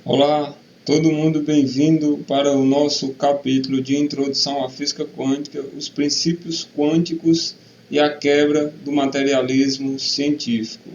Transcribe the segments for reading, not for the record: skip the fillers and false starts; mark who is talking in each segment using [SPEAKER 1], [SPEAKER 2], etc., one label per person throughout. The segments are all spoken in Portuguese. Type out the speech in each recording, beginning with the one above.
[SPEAKER 1] Olá, todo mundo bem-vindo para o nosso capítulo de Introdução à Física Quântica, os princípios quânticos e a quebra do materialismo científico.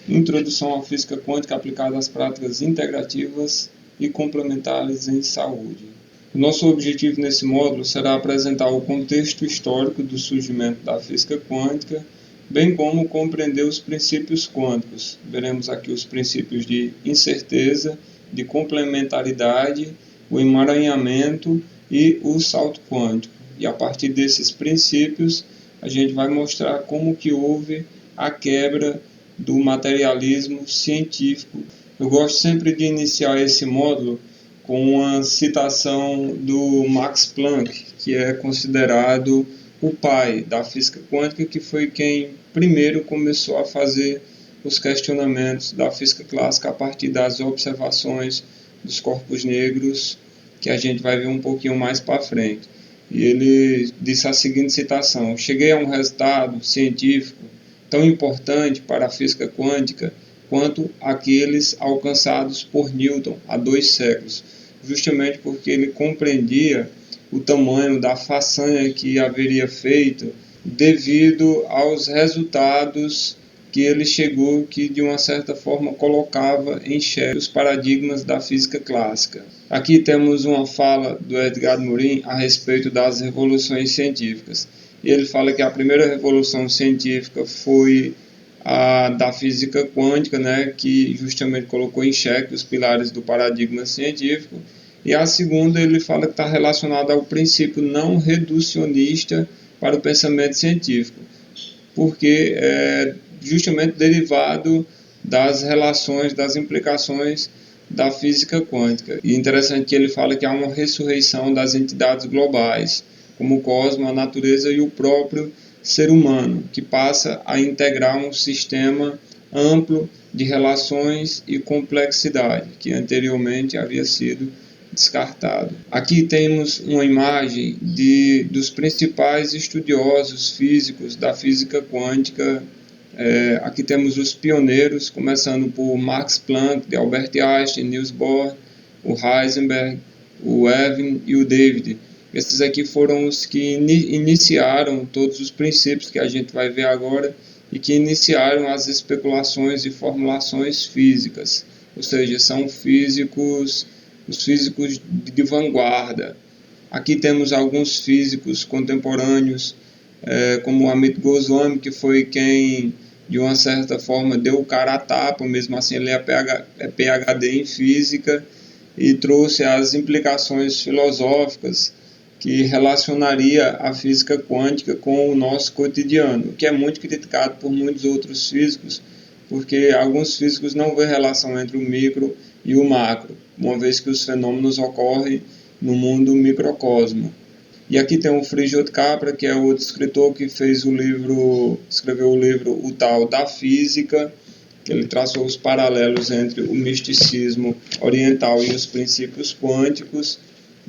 [SPEAKER 1] Introdução à Física Quântica aplicada às práticas integrativas e complementares em saúde. O nosso objetivo nesse módulo será apresentar o contexto histórico do surgimento da física quântica, bem como compreender os princípios quânticos. Veremos aqui os princípios de incerteza, de complementaridade, o emaranhamento e o salto quântico. E a partir desses princípios, a gente vai mostrar como que houve a quebra do materialismo científico. Eu gosto sempre de iniciar esse módulo com uma citação do Max Planck, que é considerado o pai da física quântica, que foi quem primeiro começou a fazer os questionamentos da física clássica a partir das observações dos corpos negros, que a gente vai ver um pouquinho mais para frente. E ele disse a seguinte citação: cheguei a um resultado científico tão importante para a física quântica quanto aqueles alcançados por Newton há 2 séculos, justamente porque ele compreendia o tamanho da façanha que haveria feito devido aos resultados que ele chegou, que de uma certa forma colocava em xeque os paradigmas da física clássica. Aqui temos uma fala do Edgar Morin a respeito das revoluções científicas. Ele fala que a primeira revolução científica foi a da física quântica, né, que justamente colocou em xeque os pilares do paradigma científico. E a segunda, ele fala que está relacionada ao princípio não reducionista para o pensamento científico, porque é justamente derivado das relações, das implicações da física quântica. E interessante que ele fala que há uma ressurreição das entidades globais, como o cosmos, a natureza e o próprio ser humano, que passa a integrar um sistema amplo de relações e complexidade, que anteriormente havia sido descartado. Aqui temos uma imagem dos principais estudiosos físicos da física quântica. Aqui temos os pioneiros, começando por Max Planck, de Albert Einstein, Niels Bohr, o Heisenberg, o Erwin e o David. Esses aqui foram os que iniciaram todos os princípios que a gente vai ver agora e que iniciaram as especulações e formulações físicas, ou seja, são físicos, os físicos de vanguarda. Aqui temos alguns físicos contemporâneos, como Amit Goswami, que foi quem, de uma certa forma, deu o cara a tapa, mesmo assim ele é PhD em física, e trouxe as implicações filosóficas que relacionaria a física quântica com o nosso cotidiano, o que é muito criticado por muitos outros físicos, porque alguns físicos não vêem relação entre o micro e o macro, uma vez que os fenômenos ocorrem no mundo microcosmo. E aqui tem o Frigyot Capra, que é outro escritor que escreveu o livro O Tal da Física, que ele traçou os paralelos entre o misticismo oriental e os princípios quânticos.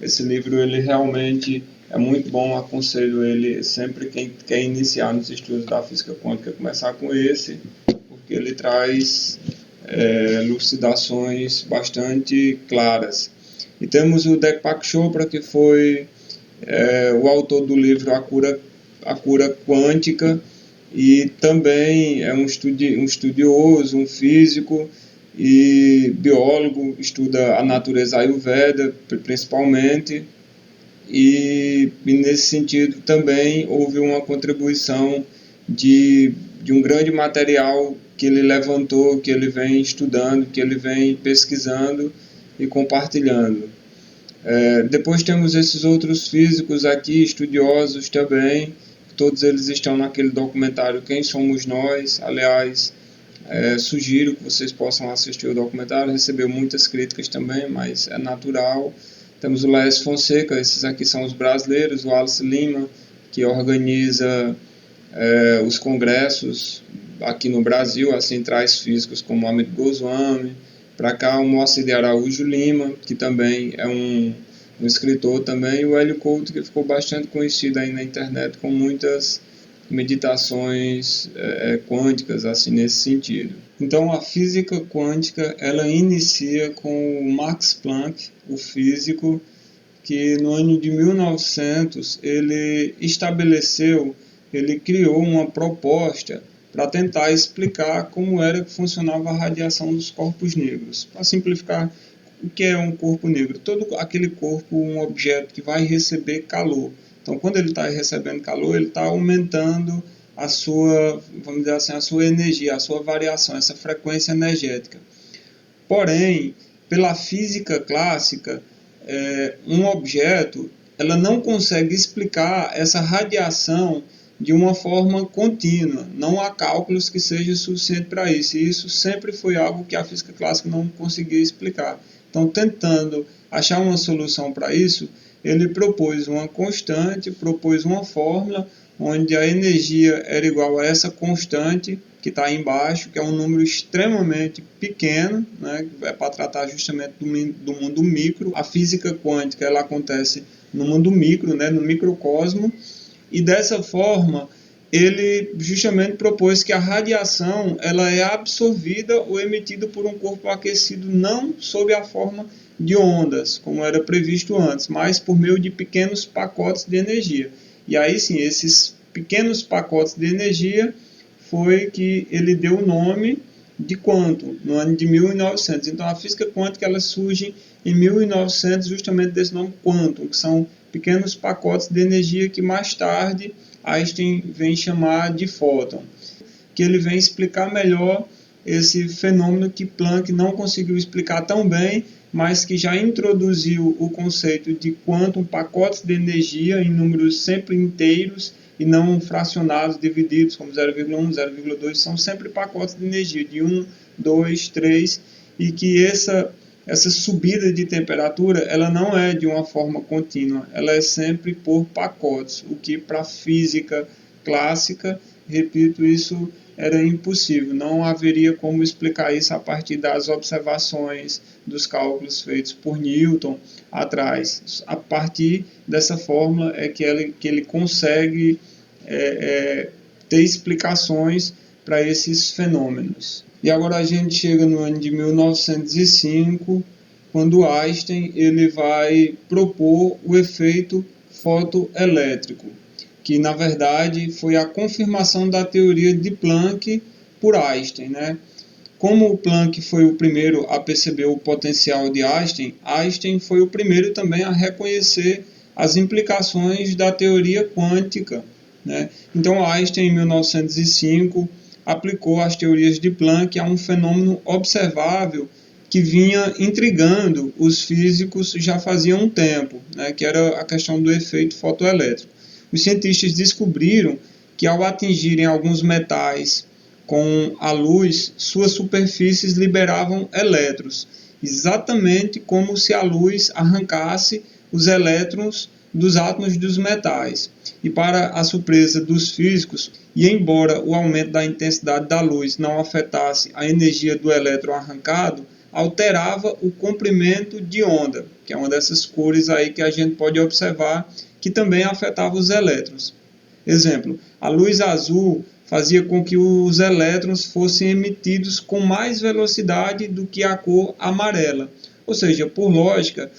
[SPEAKER 1] Esse livro ele realmente é muito bom, aconselho ele sempre quem quer iniciar nos estudos da física quântica começar com esse, porque ele traz elucidações bastante claras. E temos o Deepak Chopra, que foi o autor do livro A Cura Quântica, e também é um estudioso, um físico e biólogo, estuda a natureza Ayurveda principalmente, e nesse sentido também houve uma contribuição de um grande material que ele levantou, que ele vem estudando, que ele vem pesquisando e compartilhando. Depois temos esses outros físicos aqui, estudiosos também, todos eles estão naquele documentário Quem Somos Nós. Aliás, sugiro que vocês possam assistir o documentário, recebeu muitas críticas também, mas é natural. Temos o Laércio Fonseca, esses aqui são os brasileiros, o Alice Lima, que organiza os congressos aqui no Brasil, assim traz físicos como Amit Goswami. Para cá o Moacir de Araújo Lima, que também é um escritor também, e o Hélio Couto, que ficou bastante conhecido aí na internet com muitas meditações quânticas, assim, nesse sentido. Então, a física quântica, ela inicia com o Max Planck, o físico, que no ano de 1900 ele criou uma proposta para tentar explicar como era que funcionava a radiação dos corpos negros. Para simplificar, o que é um corpo negro? Todo aquele corpo, um objeto que vai receber calor. Então, quando ele está recebendo calor, ele está aumentando a sua, vamos dizer assim, a sua energia, a sua variação, essa frequência energética. Porém, pela física clássica, um objeto, ela não consegue explicar essa radiação de uma forma contínua. Não há cálculos que sejam suficientes para isso. E isso sempre foi algo que a física clássica não conseguia explicar. Então, tentando achar uma solução para isso, ele propôs uma constante, propôs uma fórmula onde a energia era igual a essa constante que está aí embaixo, que é um número extremamente pequeno, né, que é para tratar justamente do mundo micro. A física quântica ela acontece no mundo micro, né, no microcosmo, e dessa forma ele justamente propôs que a radiação ela é absorvida ou emitida por um corpo aquecido não sob a forma de ondas, como era previsto antes, mas por meio de pequenos pacotes de energia. E aí sim, esses pequenos pacotes de energia foi que ele deu o nome de quantum, no ano de 1900. Então a física quântica ela surge em 1900 justamente desse nome quantum, que são pequenos pacotes de energia que mais tarde Einstein vem chamar de fóton, que ele vem explicar melhor esse fenômeno que Planck não conseguiu explicar tão bem, mas que já introduziu o conceito de quantum, pacotes de energia em números sempre inteiros e não fracionados, divididos, como 0,1, 0,2, são sempre pacotes de energia de 1, 2, 3, e que essa subida de temperatura ela não é de uma forma contínua, ela é sempre por pacotes, o que para a física clássica, repito, isso era impossível, não haveria como explicar isso a partir das observações, dos cálculos feitos por Newton atrás. A partir dessa fórmula é que ele consegue ter explicações para esses fenômenos. E agora a gente chega no ano de 1905, quando Einstein ele vai propor o efeito fotoelétrico, que na verdade foi a confirmação da teoria de Planck por Einstein, né? Como o Planck foi o primeiro a perceber o potencial de Einstein, Einstein foi o primeiro também a reconhecer as implicações da teoria quântica, né? Então Einstein, em 1905, aplicou as teorias de Planck a um fenômeno observável que vinha intrigando os físicos já fazia um tempo, né? Que era a questão do efeito fotoelétrico. Os cientistas descobriram que ao atingirem alguns metais com a luz, suas superfícies liberavam elétrons, exatamente como se a luz arrancasse os elétrons dos átomos dos metais. E para a surpresa dos físicos, e embora o aumento da intensidade da luz não afetasse a energia do elétron arrancado, alterava o comprimento de onda, que é uma dessas cores aí que a gente pode observar, que também afetava os elétrons. Exemplo, a luz azul fazia com que os elétrons fossem emitidos com mais velocidade do que a cor amarela. Ou seja, por lógica,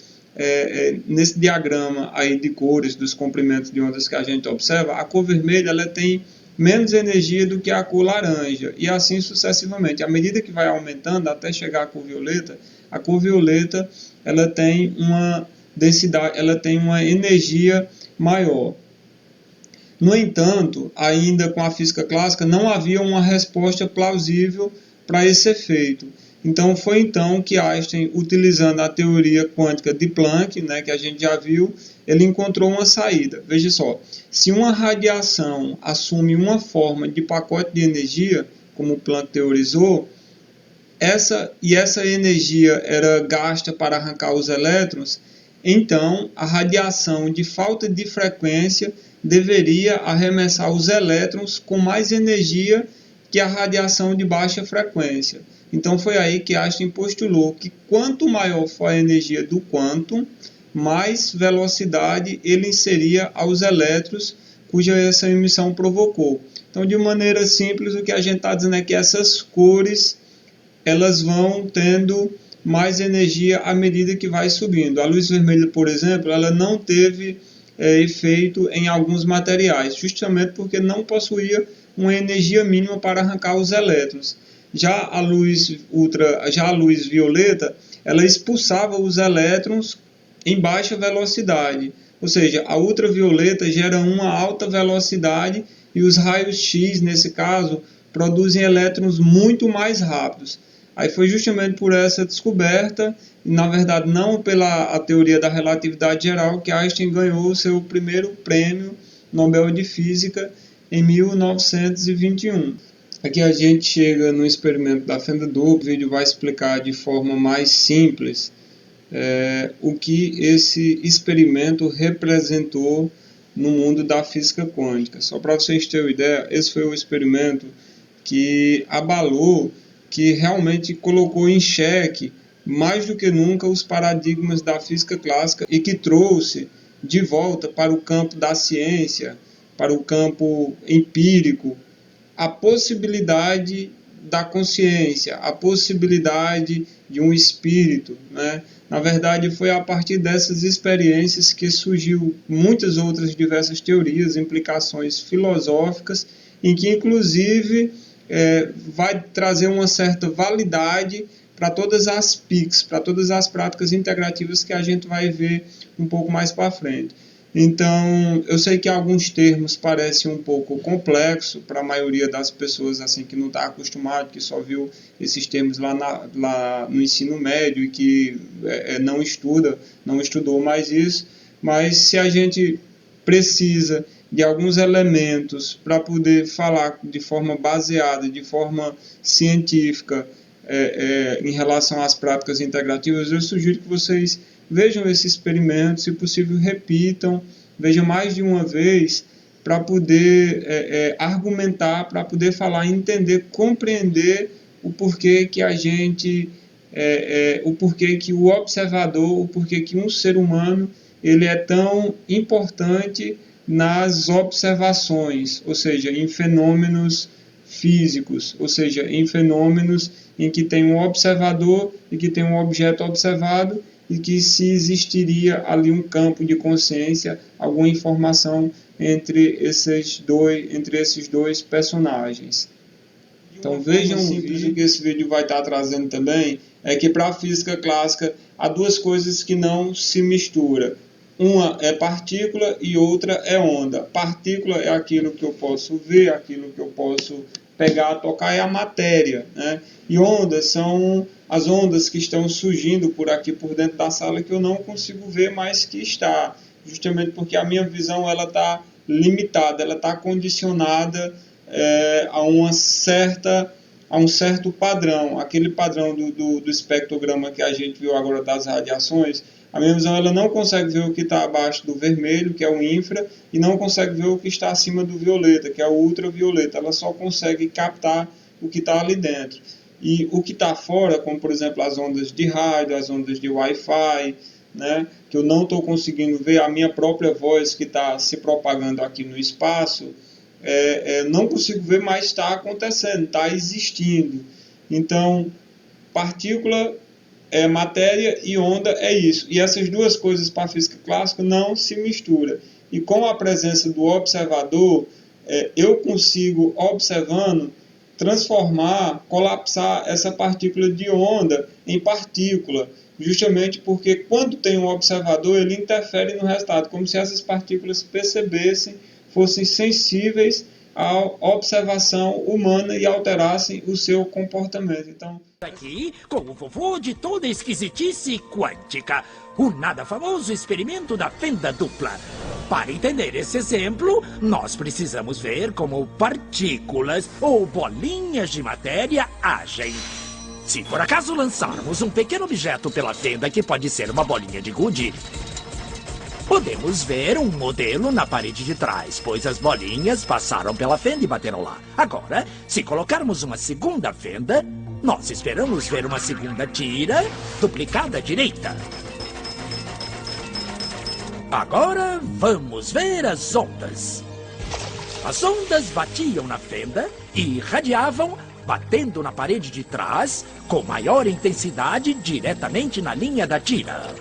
[SPEAKER 1] nesse diagrama aí de cores dos comprimentos de ondas que a gente observa, a cor vermelha ela tem menos energia do que a cor laranja, e assim sucessivamente. À medida que vai aumentando até chegar à cor violeta ela tem uma densidade, ela tem uma energia maior. No entanto, ainda com a física clássica, não havia uma resposta plausível para esse efeito. Então, foi então que Einstein, utilizando a teoria quântica de Planck, né, que a gente já viu, ele encontrou uma saída. Veja só, se uma radiação assume uma forma de pacote de energia, como Planck teorizou, essa energia era gasta para arrancar os elétrons, então a radiação de falta de frequência deveria arremessar os elétrons com mais energia que a radiação de baixa frequência. Então foi aí que Einstein postulou que quanto maior for a energia do quantum, mais velocidade ele inseria aos elétrons cuja essa emissão provocou. Então, de maneira simples, o que a gente está dizendo é que essas cores elas vão tendo mais energia à medida que vai subindo. A luz vermelha, por exemplo, ela não teve efeito em alguns materiais, justamente porque não possuía uma energia mínima para arrancar os elétrons. Já a luz violeta, ela expulsava os elétrons em baixa velocidade, ou seja, a ultravioleta gera uma alta velocidade e os raios X, nesse caso, produzem elétrons muito mais rápidos. Aí foi justamente por essa descoberta, e na verdade não pela teoria da relatividade geral, que Einstein ganhou o seu primeiro prêmio Nobel de Física em 1921. Aqui a gente chega no experimento da fenda dupla, o vídeo vai explicar de forma mais simples o que esse experimento representou no mundo da física quântica. Só para vocês terem uma ideia, esse foi o experimento que abalou, que realmente colocou em xeque mais do que nunca os paradigmas da física clássica e que trouxe de volta para o campo da ciência, para o campo empírico, a possibilidade da consciência, a possibilidade de um espírito, né? Na verdade, foi a partir dessas experiências que surgiu muitas outras diversas teorias, implicações filosóficas, em que inclusive vai trazer uma certa validade para todas as PICs, para todas as práticas integrativas que a gente vai ver um pouco mais para frente. Então, eu sei que alguns termos parecem um pouco complexos para a maioria das pessoas assim que não está acostumado, que só viu esses termos lá no ensino médio e que não estudou mais isso, mas se a gente precisa de alguns elementos para poder falar de forma baseada, de forma científica, em relação às práticas integrativas, eu sugiro que vocês vejam esse experimento, se possível repitam, vejam mais de uma vez para poder argumentar, para poder falar, entender, compreender o porquê que a gente, o porquê que o observador, o porquê que um ser humano ele é tão importante nas observações, ou seja, em fenômenos físicos, ou seja, em fenômenos em que tem um observador e que tem um objeto observado e que se existiria ali um campo de consciência, alguma informação entre esses dois personagens. Então vejam o vídeo que esse vídeo vai estar trazendo também, é que para a física clássica há duas coisas que não se misturam. Uma é partícula e outra é onda. Partícula é aquilo que eu posso ver, aquilo que eu posso pegar, tocar, é a matéria, né? E ondas são as ondas que estão surgindo por aqui, por dentro da sala, que eu não consigo ver, mas que está. Justamente porque a minha visão está limitada, ela está condicionada a um certo padrão. Aquele padrão do espectrograma que a gente viu agora das radiações, a minha visão ela não consegue ver o que está abaixo do vermelho, que é o infra, e não consegue ver o que está acima do violeta, que é o ultravioleta. Ela só consegue captar o que está ali dentro. E o que está fora, como por exemplo as ondas de rádio, as ondas de Wi-Fi, né, que eu não estou conseguindo ver, a minha própria voz que está se propagando aqui no espaço, não consigo ver, mas está acontecendo, está existindo. Então, partícula é matéria e onda é isso. E essas duas coisas para a física clássica não se misturam. E com a presença do observador, eu consigo, observando, transformar, colapsar essa partícula de onda em partícula, justamente porque quando tem um observador, ele interfere no resultado, como se essas partículas percebessem, fossem sensíveis à observação humana e alterassem o seu comportamento. Então,
[SPEAKER 2] aqui com o vovô de toda esquisitice quântica, o nada famoso experimento da fenda dupla. Para entender esse exemplo, nós precisamos ver como partículas ou bolinhas de matéria agem. Se por acaso lançarmos um pequeno objeto pela fenda, que pode ser uma bolinha de gude, podemos ver um modelo na parede de trás, pois as bolinhas passaram pela fenda e bateram lá. Agora, se colocarmos uma segunda fenda, nós esperamos ver uma segunda tira duplicada à direita. Agora, vamos ver as ondas. As ondas batiam na fenda e irradiavam, batendo na parede de trás, com maior intensidade diretamente na linha da tira.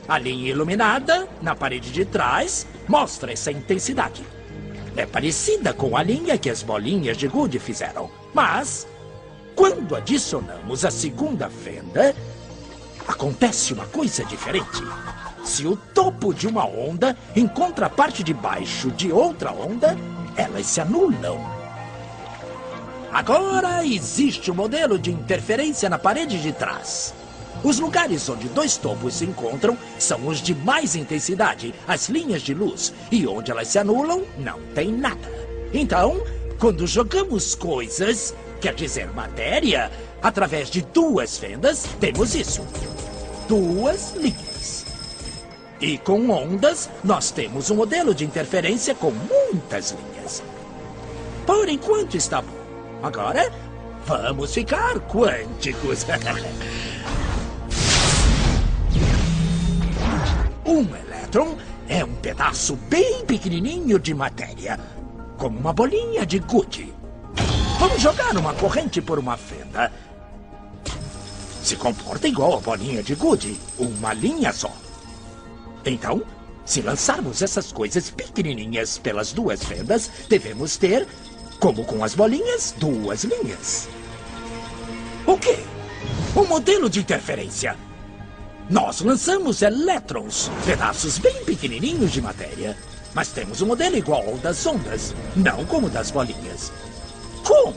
[SPEAKER 2] A linha iluminada, na parede de trás, mostra essa intensidade. É parecida com a linha que as bolinhas de gude fizeram, mas, quando adicionamos a segunda fenda, acontece uma coisa diferente. Se o topo de uma onda encontra a parte de baixo de outra onda, elas se anulam. Agora existe um modelo de interferência na parede de trás. Os lugares onde dois topos se encontram são os de mais intensidade, as linhas de luz, e onde elas se anulam, não tem nada. Então, quando jogamos coisas, quer dizer matéria, através de duas fendas, temos isso. Duas linhas. E com ondas, nós temos um modelo de interferência com muitas linhas. Por enquanto está bom. Agora, vamos ficar quânticos. Um elétron é um pedaço bem pequenininho de matéria, como uma bolinha de gude. Vamos jogar uma corrente por uma fenda. Se comporta igual a bolinha de gude, uma linha só. Então, se lançarmos essas coisas pequenininhas pelas duas fendas, devemos ter, como com as bolinhas, duas linhas. O quê? Um modelo de interferência. Nós lançamos elétrons, pedaços bem pequenininhos de matéria. Mas temos um modelo igual ao das ondas, não como das bolinhas. Como?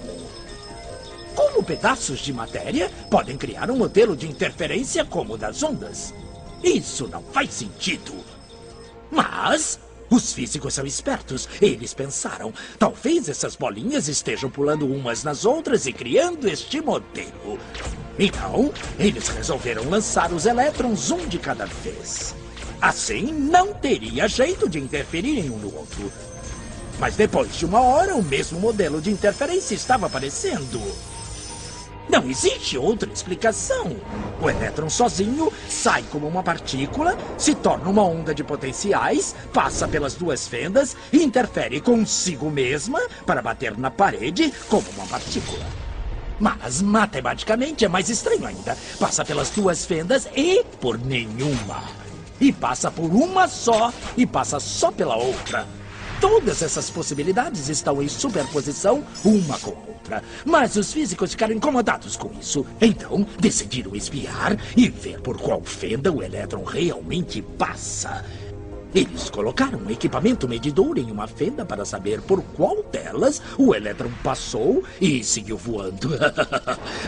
[SPEAKER 2] Como pedaços de matéria podem criar um modelo de interferência como o das ondas? Isso não faz sentido. Mas os físicos são espertos. Eles pensaram, talvez essas bolinhas estejam pulando umas nas outras e criando este modelo. Então, eles resolveram lançar os elétrons um de cada vez. Assim, não teria jeito de interferirem um no outro. Mas depois de uma hora, o mesmo modelo de interferência estava aparecendo. Não existe outra explicação. O elétron sozinho sai como uma partícula, se torna uma onda de potenciais, passa pelas duas fendas e interfere consigo mesma para bater na parede como uma partícula. Mas, matematicamente, é mais estranho ainda. Passa pelas duas fendas e por nenhuma. E passa por uma só e passa só pela outra. Todas essas possibilidades estão em superposição uma com a outra. Mas os físicos ficaram incomodados com isso. Então, decidiram espiar e ver por qual fenda o elétron realmente passa. Eles colocaram um equipamento medidor em uma fenda para saber por qual delas o elétron passou e seguiu voando.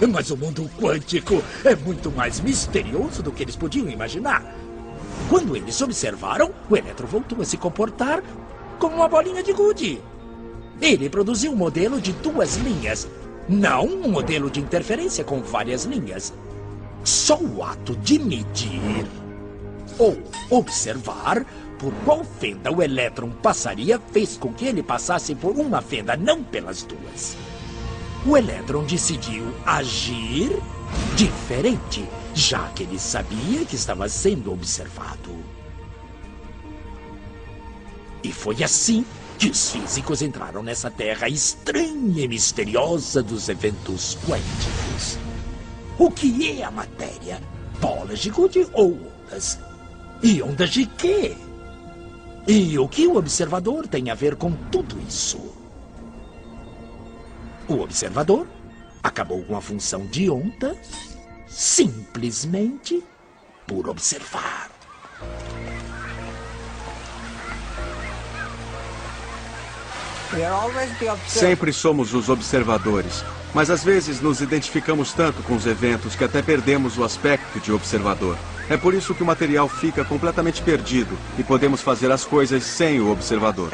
[SPEAKER 2] Mas o mundo quântico é muito mais misterioso do que eles podiam imaginar. Quando eles observaram, o elétron voltou a se comportar como uma bolinha de gude. Ele produziu um modelo de duas linhas, não um modelo de interferência com várias linhas. Só o ato de medir ou observar por qual fenda o elétron passaria fez com que ele passasse por uma fenda, não pelas duas. O elétron decidiu agir diferente, já que ele sabia que estava sendo observado. E foi assim que os físicos entraram nessa terra estranha e misteriosa dos eventos quânticos. O que é a matéria? Bolas de gude ou ondas? E ondas de quê? E o que o observador tem a ver com tudo isso? O observador acabou com a função de onda simplesmente por observar.
[SPEAKER 3] Sempre somos os observadores, mas às vezes nos identificamos tanto com os eventos que até perdemos o aspecto de observador. É por isso que o material fica completamente perdido e podemos fazer as coisas sem o observador.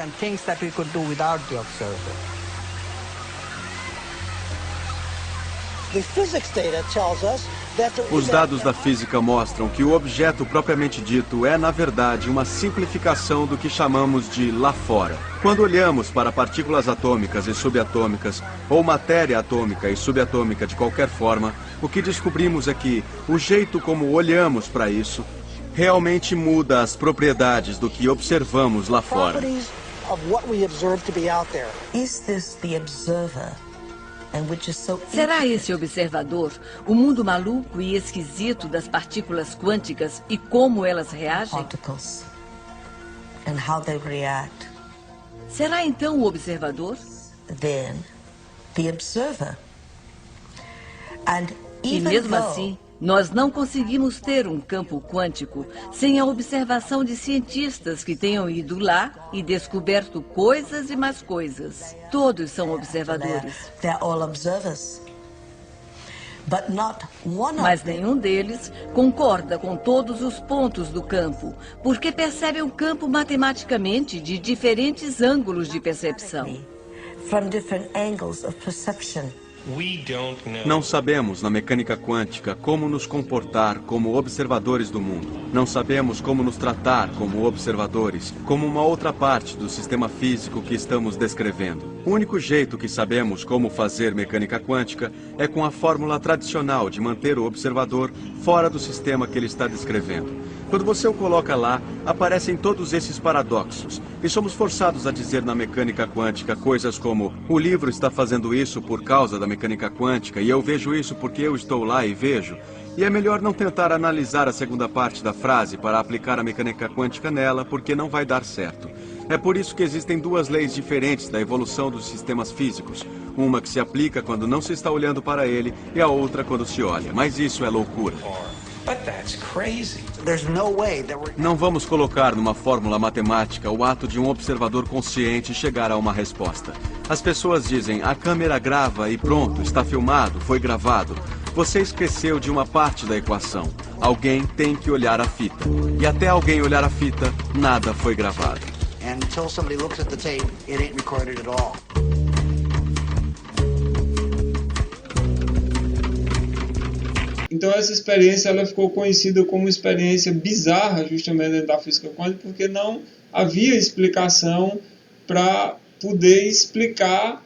[SPEAKER 3] Os dados da física mostram que o objeto propriamente dito é, na verdade, uma simplificação do que chamamos de lá fora. Quando olhamos para partículas atômicas e subatômicas, ou matéria atômica e subatômica de qualquer forma, o que descobrimos é que o jeito como olhamos para isso realmente muda as propriedades do que observamos lá fora.
[SPEAKER 4] of what we observe to be out there.
[SPEAKER 5] Is this the observer?
[SPEAKER 6] Será esse observador o mundo maluco e esquisito das partículas quânticas e como elas reagem?
[SPEAKER 5] And how they react.
[SPEAKER 6] Será então o observador?
[SPEAKER 5] Then, the observer. And
[SPEAKER 6] E mesmo assim, nós não conseguimos ter um campo quântico sem a observação de cientistas que tenham ido lá e descoberto coisas e mais coisas. Todos são observadores.
[SPEAKER 5] They're all observers. But not one
[SPEAKER 6] Mas nenhum deles concorda com todos os pontos do campo, porque percebe o campo matematicamente de diferentes ângulos de percepção.
[SPEAKER 5] From different angles of perception.
[SPEAKER 3] Não sabemos na mecânica quântica como nos comportar como observadores do mundo. Não sabemos como nos tratar como observadores, como uma outra parte do sistema físico que estamos descrevendo. O único jeito que sabemos como fazer mecânica quântica é com a fórmula tradicional de manter o observador fora do sistema que ele está descrevendo. Quando você o coloca lá, aparecem todos esses paradoxos. E somos forçados a dizer na mecânica quântica coisas como: o livro está fazendo isso por causa da mecânica quântica e eu vejo isso porque eu estou lá e vejo. E é melhor não tentar analisar a segunda parte da frase para aplicar a mecânica quântica nela, porque não vai dar certo. É por isso que existem duas leis diferentes da evolução dos sistemas físicos. Uma que se aplica quando não se está olhando para ele e a outra quando se olha. Mas isso é loucura. Não vamos colocar numa fórmula matemática o ato de um observador consciente chegar a uma resposta. As pessoas dizem: a câmera grava e pronto, está filmado, foi gravado. Você esqueceu de uma parte da equação. Alguém tem que olhar a fita. E até alguém olhar a fita, nada foi gravado.
[SPEAKER 4] Until somebody looks at the tape, it ain't recorded at all.
[SPEAKER 1] Então essa experiência ela ficou conhecida como experiência bizarra justamente dentro da física quântica, porque não havia explicação para poder explicar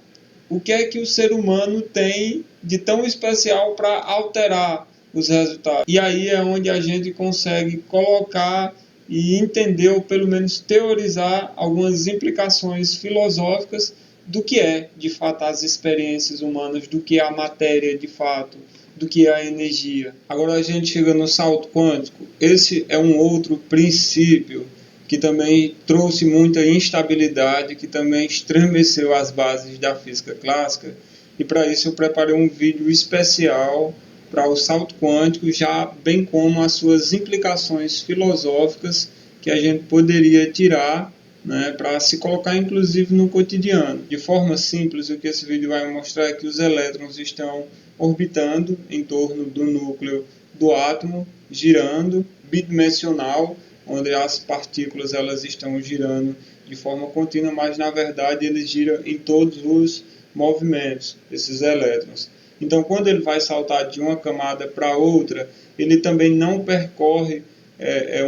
[SPEAKER 1] o que é que o ser humano tem de tão especial para alterar os resultados. E aí é onde a gente consegue colocar e entender, ou pelo menos teorizar, algumas implicações filosóficas do que é, de fato, as experiências humanas, do que é a matéria, de fato, do que é a energia. Agora a gente chega no salto quântico. Esse é um outro princípio que também trouxe muita instabilidade, que também estremeceu as bases da física clássica. E para isso eu preparei um vídeo especial para o salto quântico, já bem como as suas implicações filosóficas que a gente poderia tirar, né, para se colocar inclusive no cotidiano. De forma simples, o que esse vídeo vai mostrar é que os elétrons estão orbitando em torno do núcleo do átomo, girando, bidimensional, onde as partículas elas estão girando de forma contínua, mas na verdade eles giram em todos os movimentos, esses elétrons. Então, quando ele vai saltar de uma camada para outra, ele também não percorre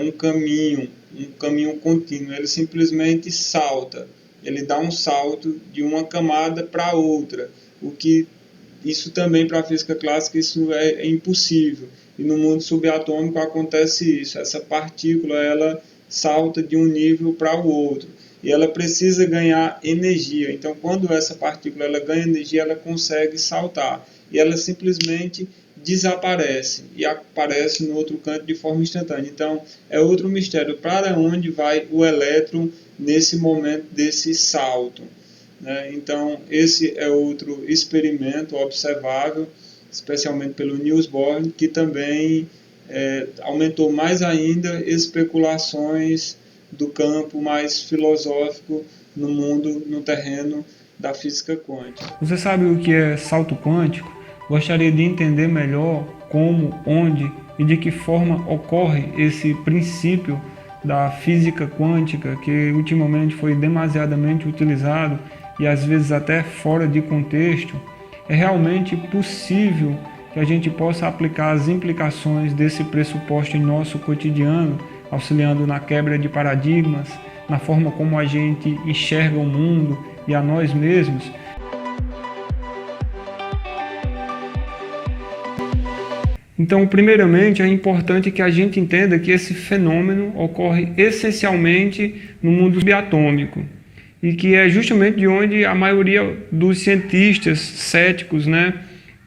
[SPEAKER 1] um caminho contínuo, ele simplesmente salta, ele dá um salto de uma camada para outra, o que isso também para a física clássica isso é impossível. E no mundo subatômico acontece isso, essa partícula ela salta de um nível para o outro e ela precisa ganhar energia. Então, quando essa partícula ela ganha energia, ela consegue saltar e ela simplesmente desaparece e aparece no outro canto de forma instantânea. Então, é outro mistério, para onde vai o elétron nesse momento desse salto, né? Então, esse é outro experimento observável, especialmente pelo Niels Bohr, que também aumentou mais ainda especulações do campo mais filosófico no mundo, no terreno da física quântica. Você sabe o que é salto quântico? Gostaria de entender melhor como, onde e de que forma ocorre esse princípio da física quântica, que ultimamente foi demasiadamente utilizado e às vezes até fora de contexto. É realmente possível que a gente possa aplicar as implicações desse pressuposto em nosso cotidiano, auxiliando na quebra de paradigmas, na forma como a gente enxerga o mundo e a nós mesmos. Então, primeiramente, é importante que a gente entenda que esse fenômeno ocorre essencialmente no mundo subatômico. e que é justamente de onde a maioria dos cientistas céticos, né,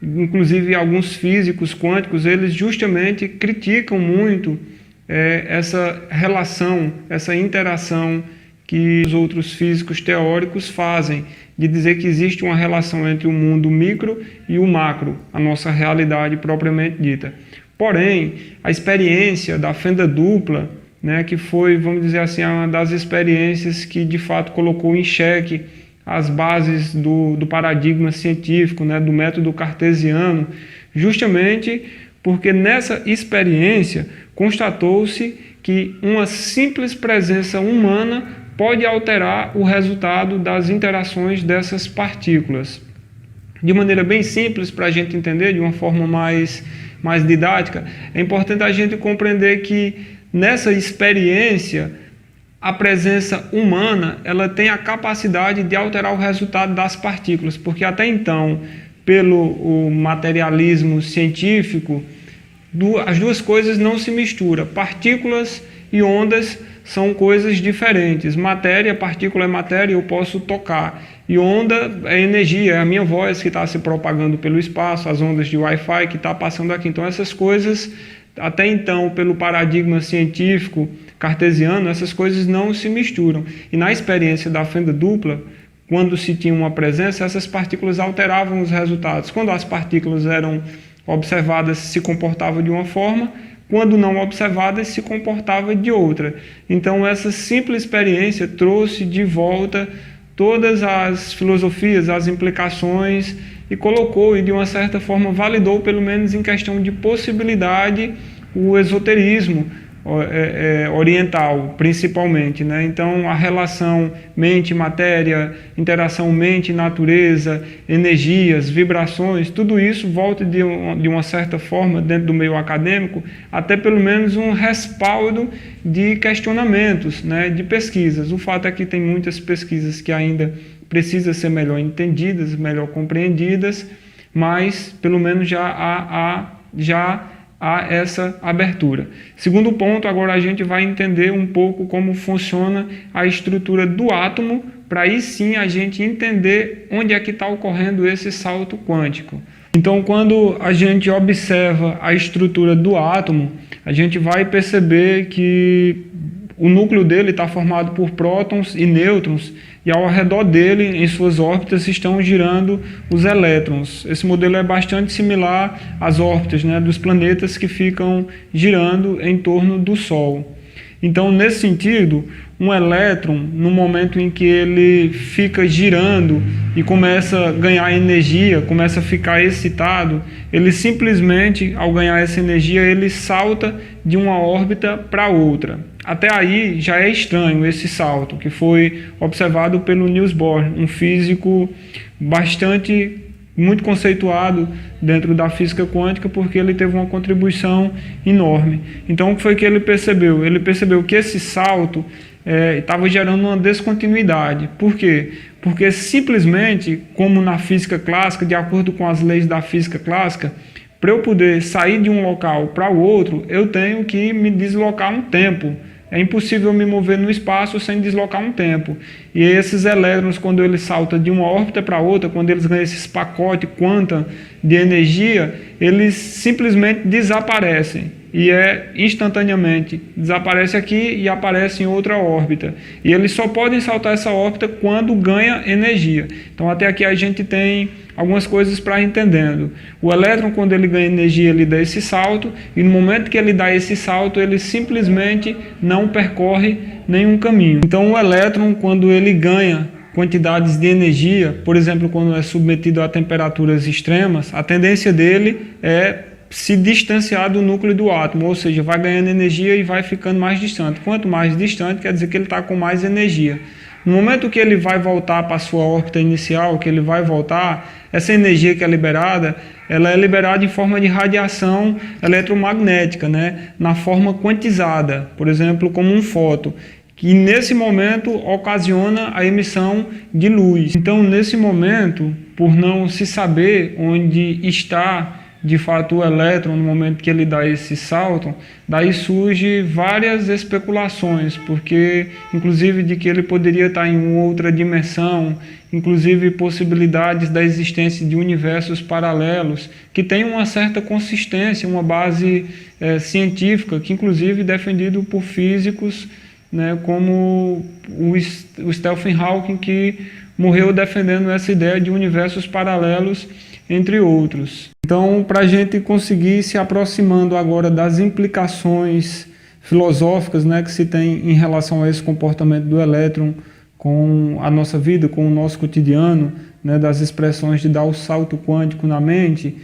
[SPEAKER 1] inclusive alguns físicos quânticos, eles justamente criticam muito essa relação, essa interação que os outros físicos teóricos fazem, de dizer que existe uma relação entre o mundo micro e o macro, a nossa realidade propriamente dita. Porém, a experiência da fenda dupla, né, que foi, vamos dizer assim, uma das experiências que de fato colocou em xeque as bases do paradigma científico, né, do método cartesiano, justamente porque nessa experiência constatou-se que uma simples presença humana pode alterar o resultado das interações dessas partículas. De maneira bem simples, para a gente entender, de uma forma mais didática, é importante a gente compreender que nessa experiência, a presença humana ela tem a capacidade de alterar o resultado das partículas, porque até então, pelo materialismo científico, as duas coisas não se misturam. Partículas e ondas são coisas diferentes. Matéria, partícula é matéria, eu posso tocar. E onda é energia, é a minha voz que está se propagando pelo espaço, as ondas de Wi-Fi que está passando aqui. Então essas coisas, até então, pelo paradigma científico cartesiano, essas coisas não se misturam. E na experiência da fenda dupla, quando se tinha uma presença, essas partículas alteravam os resultados. Quando as partículas eram observadas, se comportavam de uma forma, quando não observadas, se comportava de outra. Então essa simples experiência trouxe de volta todas as filosofias, as implicações, e colocou, e de uma certa forma validou, pelo menos em questão de possibilidade, o esoterismo oriental, principalmente, né? Então, a relação mente-matéria, interação mente-natureza, energias, vibrações, tudo isso volta de uma certa forma, dentro do meio acadêmico, até pelo menos um respaldo de questionamentos, né? De pesquisas. O fato é que tem muitas pesquisas que ainda precisam ser melhor entendidas, melhor compreendidas, mas pelo menos já há essa abertura. Segundo ponto, agora a gente vai entender um pouco como funciona a estrutura do átomo, para aí sim a gente entender onde é que está ocorrendo esse salto quântico. Então, quando a gente observa a estrutura do átomo, a gente vai perceber que o núcleo dele está formado por prótons e nêutrons, e ao redor dele, em suas órbitas, estão girando os elétrons. Esse modelo é bastante similar às órbitas, né, dos planetas que ficam girando em torno do Sol. Então, nesse sentido, um elétron, no momento em que ele fica girando e começa a ganhar energia, começa a ficar excitado, ele simplesmente, ao ganhar essa energia, ele salta de uma órbita para outra. Até aí já é estranho esse salto, que foi observado pelo Niels Bohr, um físico muito conceituado dentro da física quântica, porque ele teve uma contribuição enorme. Então, o que foi que ele percebeu? Ele percebeu que esse salto estava gerando uma descontinuidade. Por quê? Porque simplesmente, como na física clássica, de acordo com as leis da física clássica, para eu poder sair de um local para o outro, eu tenho que me deslocar um tempo. É impossível me mover no espaço sem deslocar um tempo. E esses elétrons, quando eles saltam de uma órbita para outra, quando eles ganham esses pacotes quantum de energia, eles simplesmente desaparecem. E instantaneamente. Desaparece aqui e aparece em outra órbita. E eles só podem saltar essa órbita quando ganha energia. Então, até aqui a gente tem algumas coisas para entendendo. O elétron, quando ele ganha energia, ele dá esse salto, e no momento que ele dá esse salto, ele simplesmente não percorre nenhum caminho. Então, o elétron, quando ele ganha quantidades de energia, por exemplo, quando é submetido a temperaturas extremas, a tendência dele é se distanciar do núcleo do átomo, ou seja, vai ganhando energia e vai ficando mais distante. Quanto mais distante, quer dizer que ele está com mais energia. No momento que ele vai voltar para a sua órbita inicial, que ele vai voltar, essa energia que é liberada, ela é liberada em forma de radiação eletromagnética, né? Na forma quantizada, por exemplo, como um fóton, que nesse momento ocasiona a emissão de luz. Então, nesse momento, por não se saber onde está
[SPEAKER 7] de fato o elétron, no momento que ele dá esse salto, daí surge várias especulações, porque inclusive de que ele poderia estar em uma outra dimensão, inclusive possibilidades da existência de universos paralelos, que tem uma certa consistência, uma base científica, que inclusive é defendido por físicos, né, como o Stephen Hawking, que morreu defendendo essa ideia de universos paralelos, entre outros. Então, para a gente conseguir se aproximando agora das implicações filosóficas, né, que se tem em relação a esse comportamento do elétron com a nossa vida, com o nosso cotidiano, né, das expressões de dar o salto quântico na mente,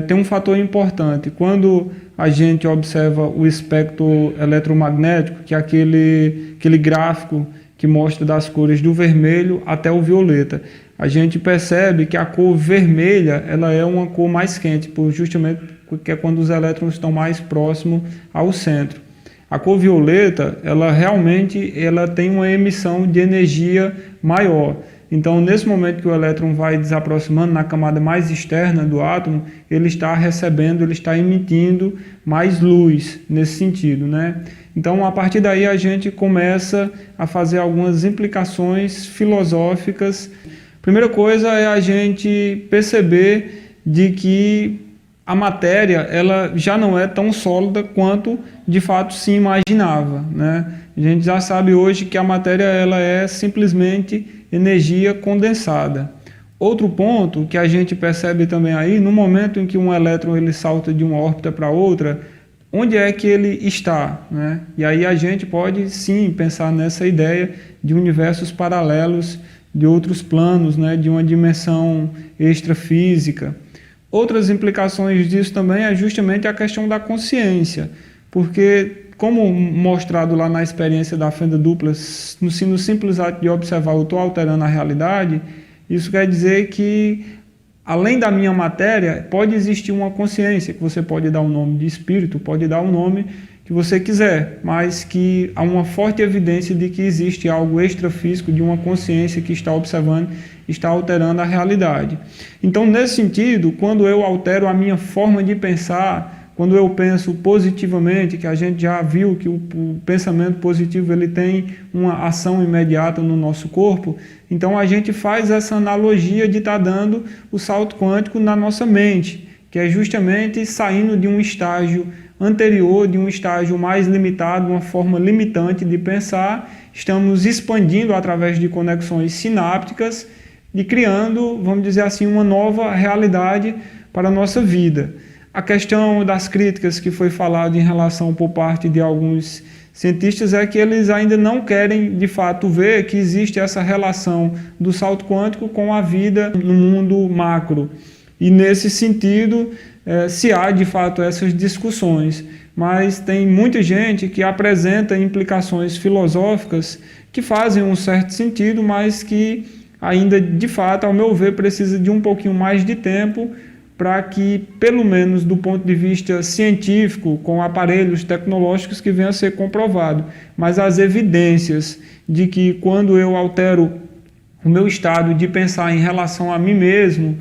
[SPEAKER 7] tem um fator importante. Quando a gente observa o espectro eletromagnético, que é aquele gráfico que mostra das cores do vermelho até o violeta, a gente percebe que a cor vermelha ela é uma cor mais quente, justamente porque é quando os elétrons estão mais próximos ao centro. A cor violeta, ela realmente tem uma emissão de energia maior. Então, nesse momento que o elétron vai desaproximando na camada mais externa do átomo, ele está recebendo, ele está emitindo mais luz nesse sentido, né? Então, a partir daí, a gente começa a fazer algumas implicações filosóficas. Primeira coisa é a gente perceber de que a matéria ela já não é tão sólida quanto de fato se imaginava, né? A gente já sabe hoje que a matéria ela é simplesmente energia condensada. Outro ponto que a gente percebe também aí, no momento em que um elétron ele salta de uma órbita para outra, onde é que ele está, né? E aí a gente pode sim pensar nessa ideia de universos paralelos, de outros planos, né? De uma dimensão extrafísica. Outras implicações disso também é justamente a questão da consciência, porque, como mostrado lá na experiência da fenda dupla, no simples ato de observar eu estou alterando a realidade, isso quer dizer que, além da minha matéria, pode existir uma consciência, que você pode dar o nome de espírito, pode dar o nome que você quiser, mas que há uma forte evidência de que existe algo extrafísico, de uma consciência que está observando, está alterando a realidade. Então, nesse sentido, quando eu altero a minha forma de pensar, quando eu penso positivamente, que a gente já viu que o pensamento positivo ele tem uma ação imediata no nosso corpo, então a gente faz essa analogia de estar dando o salto quântico na nossa mente, que é justamente saindo de um estágio anterior, de um estágio mais limitado, uma forma limitante de pensar, estamos expandindo através de conexões sinápticas e criando, vamos dizer assim, uma nova realidade para a nossa vida. A questão das críticas que foi falado em relação por parte de alguns cientistas é que eles ainda não querem, de fato, ver que existe essa relação do salto quântico com a vida no mundo macro. E, nesse sentido, se há, de fato, essas discussões. Mas tem muita gente que apresenta implicações filosóficas que fazem um certo sentido, mas que ainda, de fato, ao meu ver, precisa de um pouquinho mais de tempo para que, pelo menos do ponto de vista científico, com aparelhos tecnológicos, que venha a ser comprovado. Mas as evidências de que quando eu altero o meu estado de pensar em relação a mim mesmo,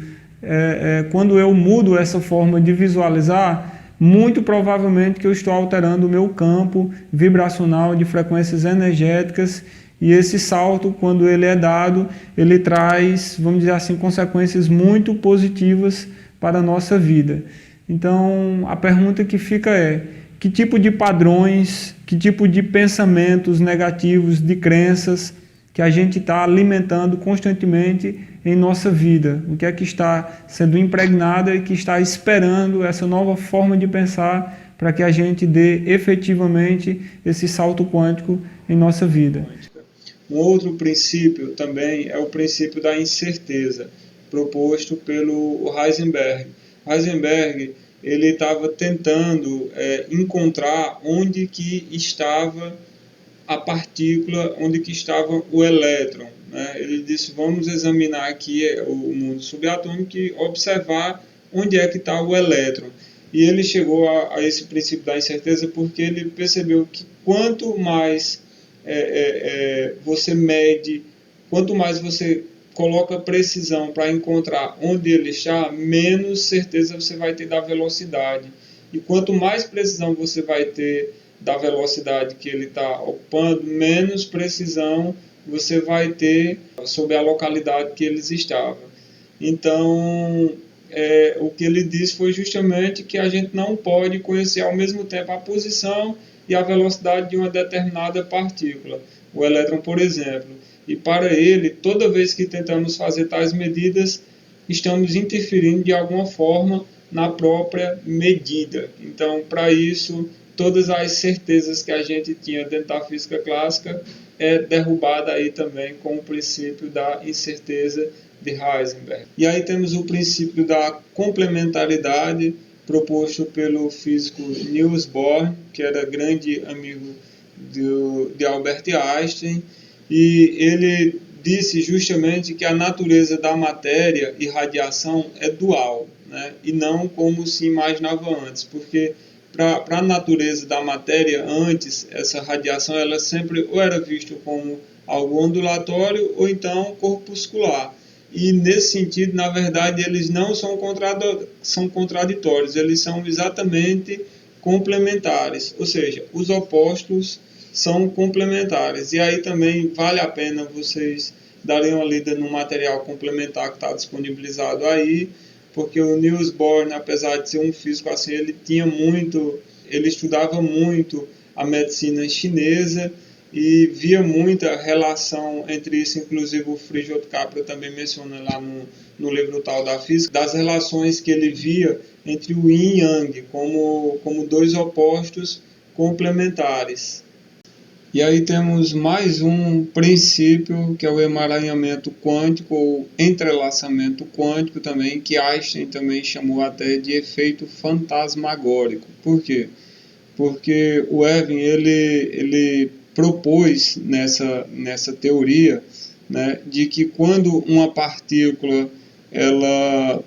[SPEAKER 7] quando eu mudo essa forma de visualizar, muito provavelmente que eu estou alterando o meu campo vibracional de frequências energéticas, e esse salto, quando ele é dado, ele traz, vamos dizer assim, consequências muito positivas para a nossa vida. Então, a pergunta que fica é: que tipo de padrões, que tipo de pensamentos negativos, de crenças que a gente está alimentando constantemente em nossa vida? O que é que está sendo impregnado e que está esperando essa nova forma de pensar para que a gente dê efetivamente esse salto quântico em nossa vida?
[SPEAKER 1] Um outro princípio também é o princípio da incerteza, proposto pelo Heisenberg. Heisenberg ele estava tentando encontrar onde que estava a partícula, onde que estava o elétron, né? Ele disse, vamos examinar aqui o mundo subatômico e observar onde é que está o elétron. E ele chegou a esse princípio da incerteza porque ele percebeu que quanto mais você mede, quanto mais você coloca precisão para encontrar onde ele está, menos certeza você vai ter da velocidade. E quanto mais precisão você vai ter da velocidade que ele está ocupando, menos precisão você vai ter sobre a localidade que eles estavam. Então, o que ele disse foi justamente que a gente não pode conhecer ao mesmo tempo a posição e a velocidade de uma determinada partícula, o elétron, por exemplo. E para ele, toda vez que tentamos fazer tais medidas, estamos interferindo de alguma forma na própria medida. Então, para isso, todas as certezas que a gente tinha dentro da física clássica é derrubada aí também com o princípio da incerteza de Heisenberg. E aí temos o princípio da complementaridade proposto pelo físico Niels Bohr, que era grande amigo de Albert Einstein, e ele disse justamente que a natureza da matéria e radiação é dual, né? E não como se imaginava antes, porque para a natureza da matéria antes, essa radiação ela sempre ou era vista como algo ondulatório ou então corpuscular. E nesse sentido, na verdade, eles não são contraditórios, eles são exatamente complementares, ou seja, os opostos são complementares. E aí também vale a pena vocês darem uma lida no material complementar que está disponibilizado aí, porque o Niels Bohr, apesar de ser um físico assim, ele estudava muito a medicina chinesa e via muita relação entre isso, inclusive o Frijot Capra também menciona lá no livro Tal da Física, das relações que ele via entre o Yin e Yang, como dois opostos complementares. E aí temos mais um princípio, que é o emaranhamento quântico, ou entrelaçamento quântico também, que Einstein também chamou até de efeito fantasmagórico. Por quê? Porque o Erwin, ele propôs nessa teoria, né, de que quando uma partícula ela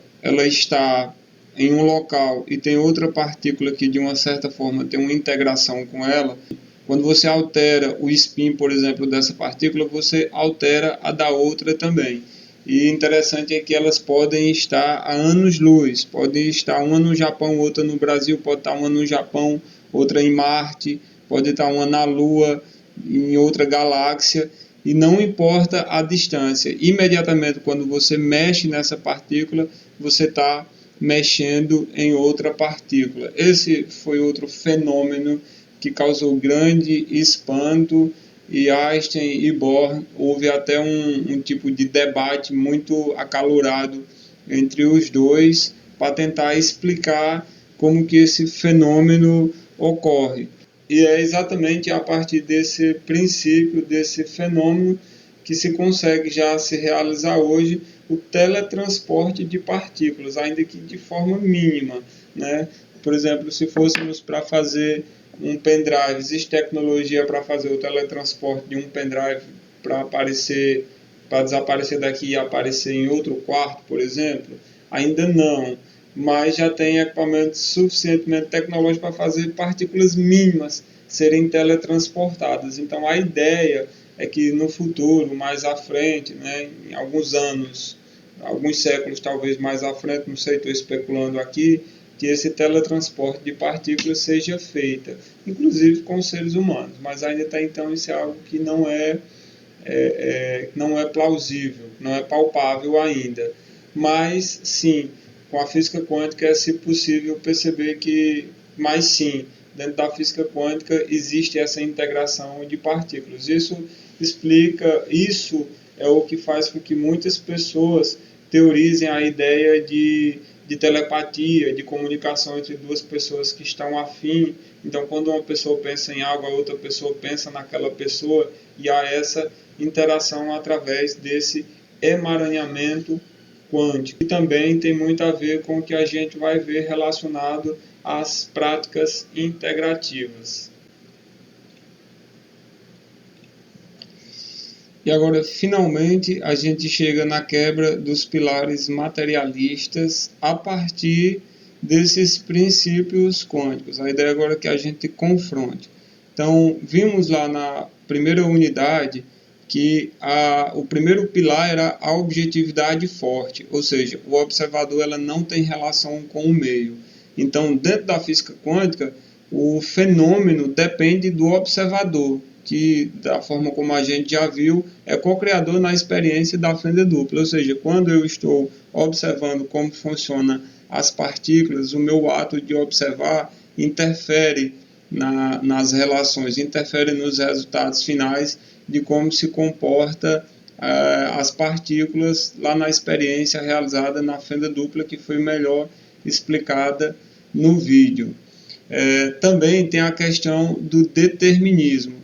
[SPEAKER 1] está em um local e tem outra partícula que de uma certa forma tem uma integração com ela, quando você altera o spin, por exemplo, dessa partícula, você altera a da outra também. E interessante é que elas podem estar a anos-luz, podem estar uma no Japão, outra no Brasil, pode estar uma no Japão, outra em Marte, pode estar uma na Lua, em outra galáxia, e não importa a distância. Imediatamente, quando você mexe nessa partícula, você está mexendo em outra partícula. Esse foi outro fenômeno que causou grande espanto, e Einstein e Bohr, houve até um tipo de debate muito acalorado entre os dois para tentar explicar como que esse fenômeno ocorre. E é exatamente a partir desse princípio, desse fenômeno, que se consegue já se realizar hoje o teletransporte de partículas, ainda que de forma mínima, né? Por exemplo, se fôssemos para fazer um pendrive, existe tecnologia para fazer o teletransporte de um pendrive para desaparecer daqui e aparecer em outro quarto, por exemplo? Ainda não, mas já tem equipamentos suficientemente tecnológicos para fazer partículas mínimas serem teletransportadas. Então a ideia é que no futuro, mais à frente, né, em alguns anos, alguns séculos talvez mais à frente, não sei, estou especulando aqui, que esse teletransporte de partículas seja feita, inclusive com os seres humanos, mas ainda até então isso é algo que não é plausível, não é palpável ainda. Mas sim, com a física quântica é se possível perceber que, mas sim, dentro da física quântica existe essa integração de partículas. Isso é o que faz com que muitas pessoas teorizem a ideia de telepatia, de comunicação entre duas pessoas que estão afim. Então, quando uma pessoa pensa em algo, a outra pessoa pensa naquela pessoa, e há essa interação através desse emaranhamento quântico. E também tem muito a ver com o que a gente vai ver relacionado às práticas integrativas. E agora, finalmente, a gente chega na quebra dos pilares materialistas a partir desses princípios quânticos. A ideia agora é que a gente confronte. Então, vimos lá na primeira unidade que o primeiro pilar era a objetividade forte, ou seja, o observador ela não tem relação com o meio. Então, dentro da física quântica, o fenômeno depende do observador, que, da forma como a gente já viu, é co-criador na experiência da fenda dupla. Ou seja, quando eu estou observando como funcionam as partículas, o meu ato de observar interfere nas relações, interfere nos resultados finais de como se comporta as partículas lá na experiência realizada na fenda dupla, que foi melhor explicada no vídeo. Também tem a questão do determinismo.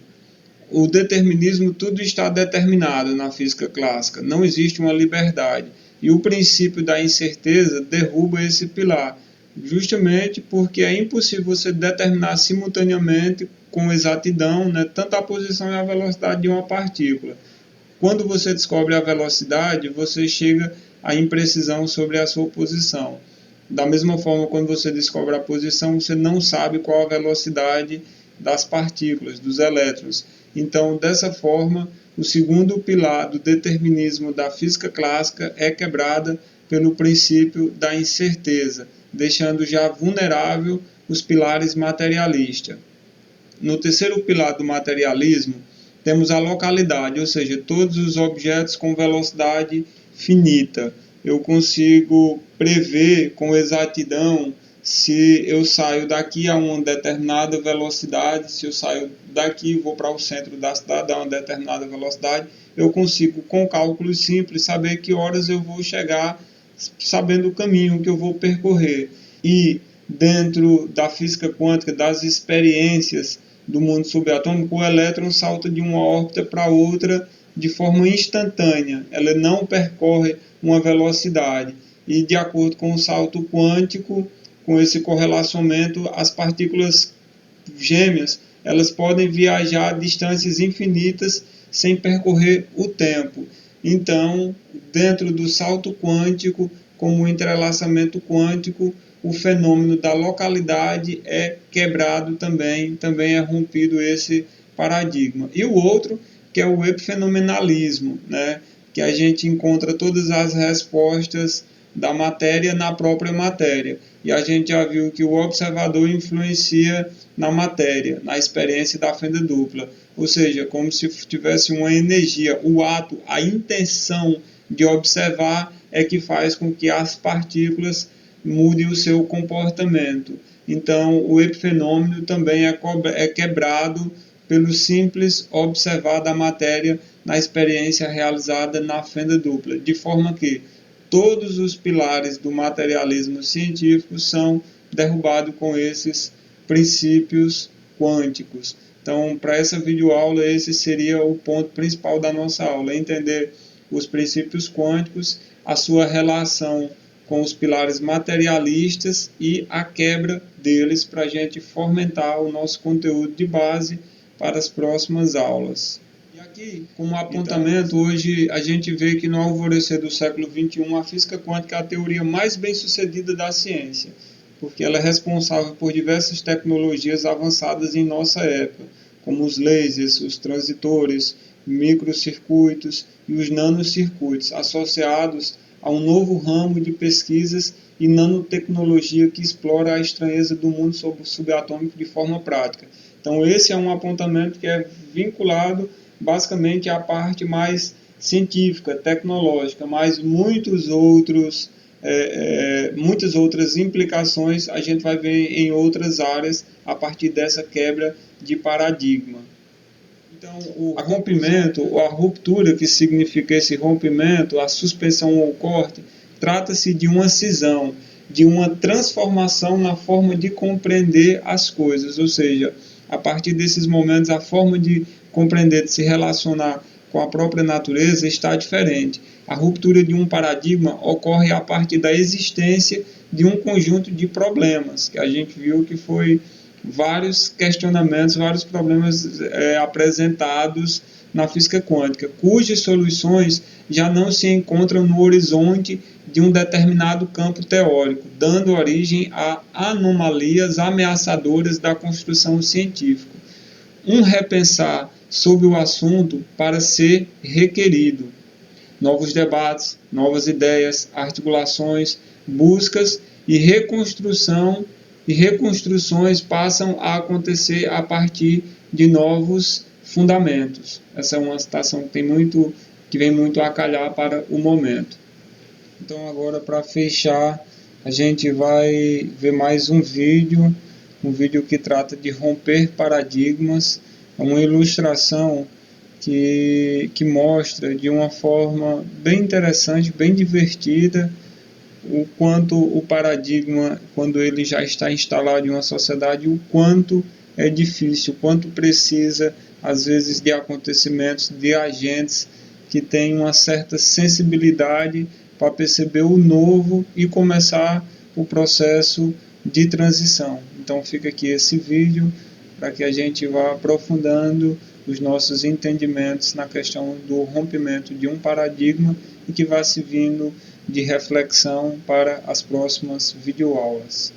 [SPEAKER 1] O determinismo, tudo está determinado na física clássica, não existe uma liberdade. E o princípio da incerteza derruba esse pilar, justamente porque é impossível você determinar simultaneamente com exatidão, né, tanto a posição e a velocidade de uma partícula. Quando você descobre a velocidade, você chega à imprecisão sobre a sua posição. Da mesma forma, quando você descobre a posição, você não sabe qual a velocidade das partículas, dos elétrons. Então, dessa forma, o segundo pilar do determinismo da física clássica é quebrada pelo princípio da incerteza, deixando já vulnerável os pilares materialistas. No terceiro pilar do materialismo, temos a localidade, ou seja, todos os objetos com velocidade finita. Eu consigo prever com exatidão se eu saio daqui a uma determinada velocidade, se eu saio daqui e vou para o centro da cidade a uma determinada velocidade, eu consigo, com cálculos simples, saber que horas eu vou chegar, sabendo o caminho que eu vou percorrer. E dentro da física quântica, das experiências do mundo subatômico, o elétron salta de uma órbita para outra de forma instantânea. Ela não percorre uma velocidade. E de acordo com o salto quântico, com esse correlacionamento, as partículas gêmeas elas podem viajar a distâncias infinitas sem percorrer o tempo. Então, dentro do salto quântico, como o entrelaçamento quântico, o fenômeno da localidade é quebrado também é rompido esse paradigma. E o outro, que é o epifenomenalismo, né? Que a gente encontra todas as respostas da matéria na própria matéria. E a gente já viu que o observador influencia na matéria, na experiência da fenda dupla. Ou seja, como se tivesse uma energia, o ato, a intenção de observar é que faz com que as partículas mudem o seu comportamento. Então, o epifenômeno também é quebrado pelo simples observar da matéria na experiência realizada na fenda dupla, de forma que todos os pilares do materialismo científico são derrubados com esses princípios quânticos. Então, para essa videoaula, esse seria o ponto principal da nossa aula, entender os princípios quânticos, a sua relação com os pilares materialistas e a quebra deles para a gente fomentar o nosso conteúdo de base para as próximas aulas. E aqui, como apontamento, hoje a gente vê que no alvorecer do século XXI, a física quântica é a teoria mais bem-sucedida da ciência, porque ela é responsável por diversas tecnologias avançadas em nossa época, como os lasers, os transitores, microcircuitos e os nanocircuitos, associados a um novo ramo de pesquisas e nanotecnologia que explora a estranheza do mundo subatômico de forma prática. Então, esse é um apontamento que é vinculado basicamente à parte mais científica, tecnológica, mas muitas outras implicações a gente vai ver em outras áreas a partir dessa quebra de paradigma. Então, o rompimento, a ruptura, que significa esse rompimento, a suspensão ou corte, trata-se de uma cisão, de uma transformação na forma de compreender as coisas, ou seja, a partir desses momentos a forma de compreender, de se relacionar com a própria natureza está diferente. A ruptura de um paradigma ocorre a partir da existência de um conjunto de problemas, que a gente viu que foi vários questionamentos, vários problemas apresentados na física quântica, cujas soluções já não se encontram no horizonte de um determinado campo teórico, dando origem a anomalias ameaçadoras da construção científica. Um repensar sobre o assunto para ser requerido. Novos debates, novas ideias, articulações, buscas e reconstruções passam a acontecer a partir de novos fundamentos. Essa é uma citação que vem muito a calhar para o momento. Então agora, para fechar, a gente vai ver mais um vídeo que trata de romper paradigmas. É uma ilustração que mostra de uma forma bem interessante, bem divertida, o quanto o paradigma, quando ele já está instalado em uma sociedade, o quanto é difícil, o quanto precisa, às vezes, de acontecimentos, de agentes que têm uma certa sensibilidade para perceber o novo e começar o processo de transição. Então fica aqui esse vídeo para que a gente vá aprofundando os nossos entendimentos na questão do rompimento de um paradigma e que vá servindo de reflexão para as próximas videoaulas.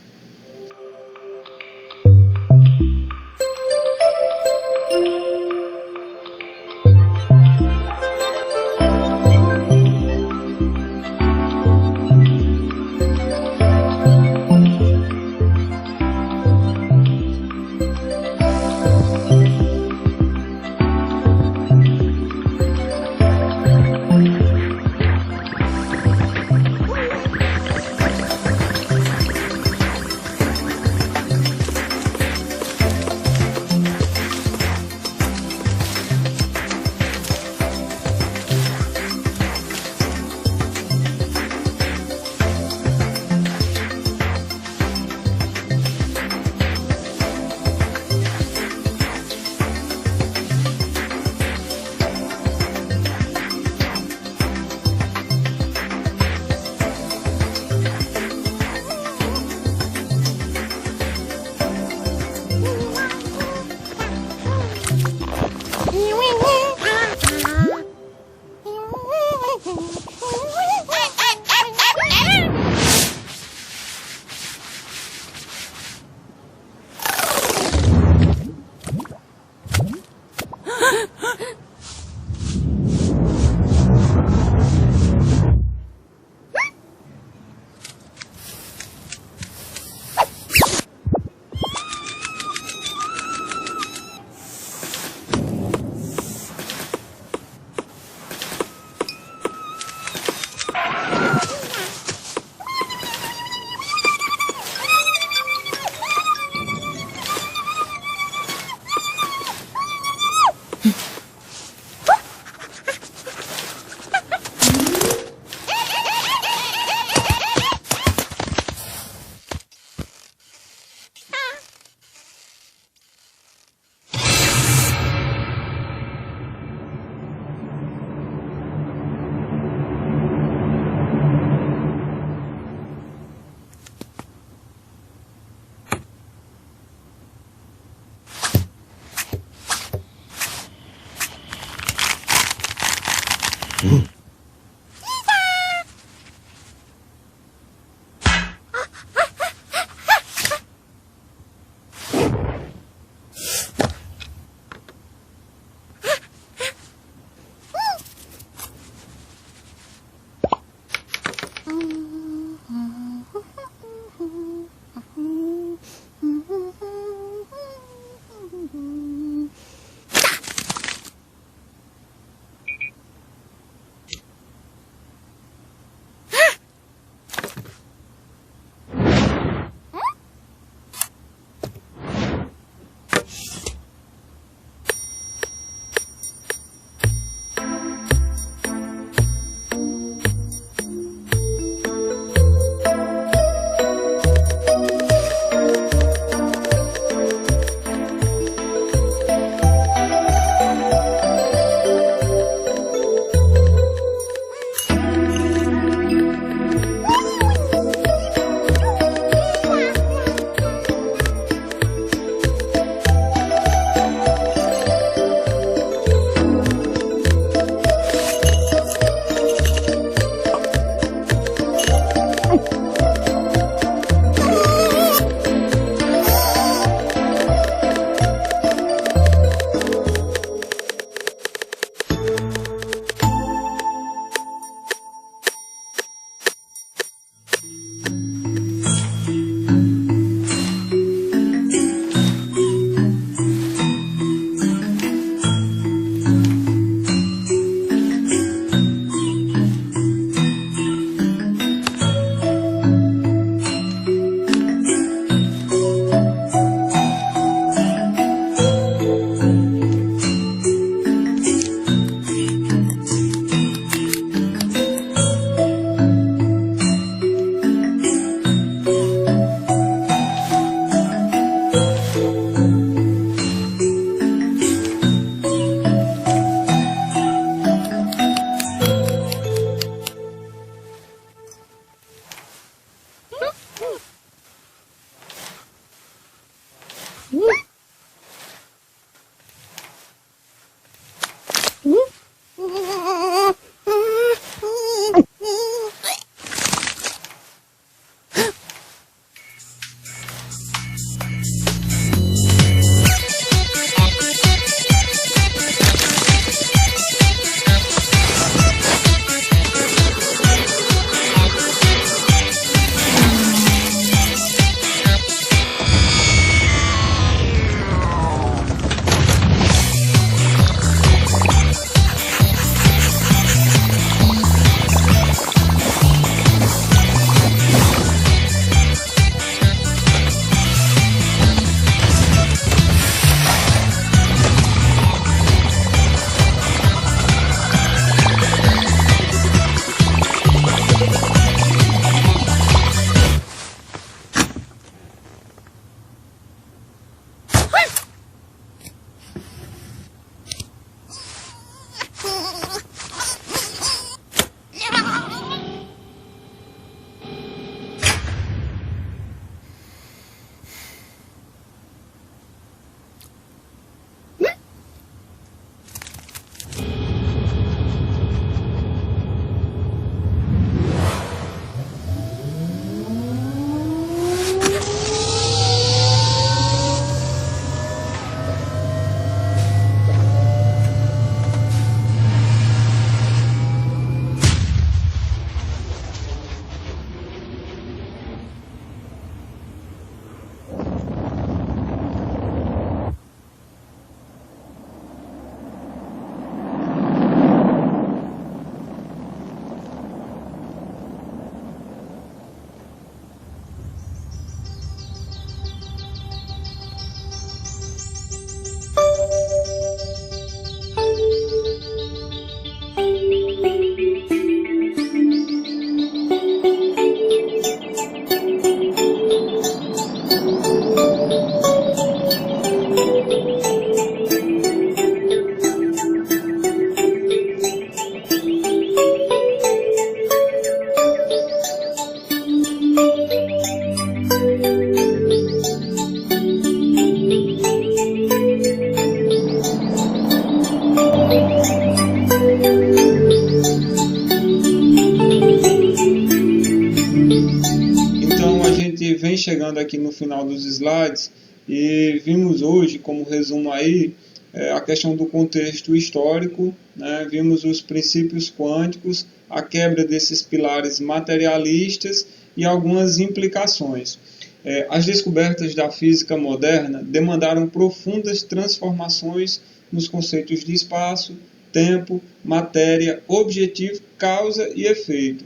[SPEAKER 1] chegando aqui no final dos slides e vimos hoje, como resumo aí, a questão do contexto histórico, né? Vimos os princípios quânticos, a quebra desses pilares materialistas e algumas implicações. As descobertas da física moderna demandaram profundas transformações nos conceitos de espaço, tempo, matéria, objetivo, causa e efeito.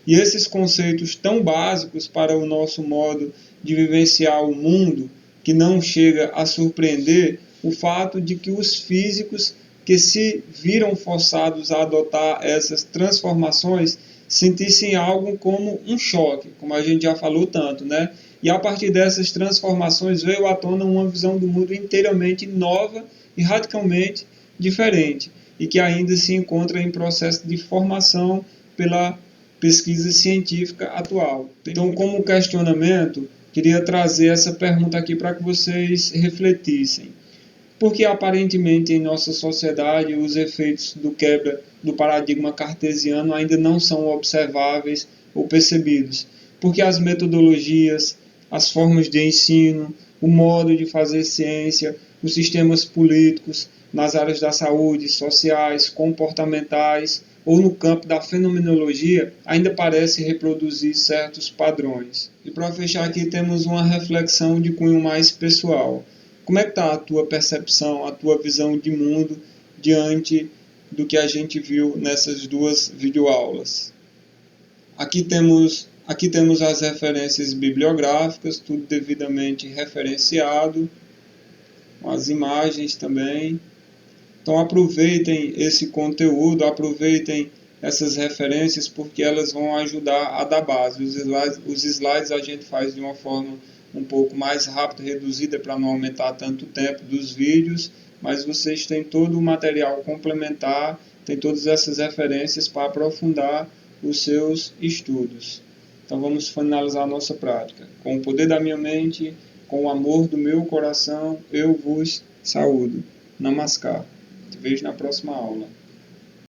[SPEAKER 1] E esses conceitos tão básicos para o nosso modo de vivenciar o mundo, que não chega a surpreender o fato de que os físicos que se viram forçados a adotar essas transformações sentissem algo como um choque, como a gente já falou tanto, né? E a partir dessas transformações veio à tona uma visão do mundo inteiramente nova e radicalmente diferente, e que ainda se encontra em processo de formação pela pesquisa científica atual. Então, como questionamento, queria trazer essa pergunta aqui para que vocês refletissem. Porque aparentemente em nossa sociedade os efeitos do quebra do paradigma cartesiano ainda não são observáveis ou percebidos? Porque as metodologias, as formas de ensino, o modo de fazer ciência, os sistemas políticos nas áreas da saúde, sociais, comportamentais ou no campo da fenomenologia ainda parece reproduzir certos padrões. E para fechar aqui temos uma reflexão de cunho mais pessoal. Como é que está a tua percepção, a tua visão de mundo diante do que a gente viu nessas duas videoaulas? Aqui temos as referências bibliográficas, tudo devidamente referenciado, as imagens também. Então aproveitem esse conteúdo, aproveitem essas referências, porque elas vão ajudar a dar base. Os slides a gente faz de uma forma um pouco mais rápida, reduzida, para não aumentar tanto o tempo dos vídeos, mas vocês têm todo o material complementar, tem todas essas referências para aprofundar os seus estudos. Então vamos finalizar a nossa prática. Com o poder da minha mente, com o amor do meu coração, eu vos saúdo. Namaskar. Te vejo na próxima aula.